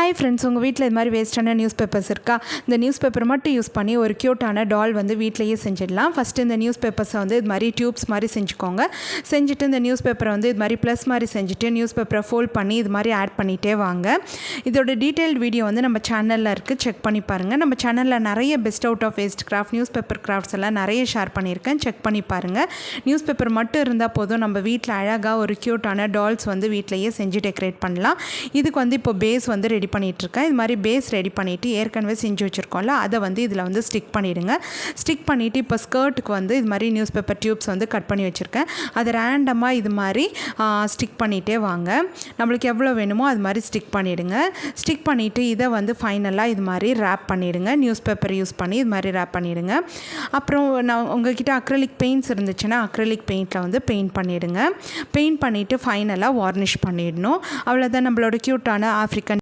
Hi friends, உங்கள் வீட்டில் இது மாதிரி வேஸ்ட்டான நியூஸ் பேப்பர்ஸ் இருக்கா? இந்த நியூஸ் பேப்பர் மட்டும் யூஸ் பண்ணி ஒரு க்யூட்டான டால் வந்து வீட்டிலையே செஞ்சிடலாம். ஃபஸ்ட்டு இந்த நியூஸ் பேப்பர்ஸை வந்து இது மாதிரி டியூப்ஸ் மாதிரி செஞ்சுக்கோங்க. செஞ்சுட்டு இந்த நியூஸ் பேப்பரை வந்து இது மாதிரி ப்ளஸ் மாதிரி செஞ்சுட்டு நியூஸ் பேப்பரை ஃபோல்ட் பண்ணி இது மாதிரி ஆட் பண்ணிகிட்டே வாங்க. இதோட டீட்டெயில்டு வீடியோ வந்து நம்ம சேனலில் இருக்குது, செக் பண்ணி பாருங்கள். நம்ம சேனலில் நிறைய best out of waste craft, newspaper crafts எல்லாம் நிறைய ஷேர் பண்ணியிருக்கேன், செக் பண்ணி பாருங்கள். நியூஸ் பேப்பர் மட்டும் இருந்தால் போதும், நம்ம வீட்டில் அழகாக ஒரு க்யூட்டான டால்ஸ் வந்து வீட்டிலையே செஞ்சு டெக்கரேட் பண்ணலாம். இதுக்கு வந்து இப்போ பேஸ் வந்து ரெடி பண்ணிகிட்ருக்கேன். இது மாதிரி பேஸ் ரெடி பண்ணிவிட்டு ஏற்கனவே செஞ்சு வச்சுருக்கோம்ல, அதை வந்து இதில் வந்து ஸ்டிக் பண்ணிவிடுங்க. ஸ்டிக் பண்ணிவிட்டு இப்போ ஸ்கர்ட்டுக்கு வந்து இது மாதிரி நியூஸ் பேப்பர் டியூப்ஸ் வந்து கட் பண்ணி வச்சுருக்கேன். அதை ரேண்டமாக இது மாதிரி ஸ்டிக் பண்ணிகிட்டே வாங்க. நம்மளுக்கு எவ்வளோ வேணுமோ அது மாதிரி ஸ்டிக் பண்ணிவிடுங்க. ஸ்டிக் பண்ணிவிட்டு இதை வந்து ஃபைனலாக இது மாதிரி ரேப் பண்ணிவிடுங்க. நியூஸ் பேப்பர் யூஸ் பண்ணி இது மாதிரி ரேப் பண்ணிவிடுங்க. அப்புறம் நான் உங்கள்கிட்ட அக்ரிலிக் பெயிண்ட்ஸ் இருந்துச்சுன்னா அக்ரிலிக் பெயிண்டில் வந்து பெயிண்ட் பண்ணிவிடுங்க. பெயிண்ட் பண்ணிவிட்டு ஃபைனலாக வார்னிஷ் பண்ணிடணும். அவ்வளோதான், நம்மளோட க்யூட்டான ஆஃப்ரிக்கன்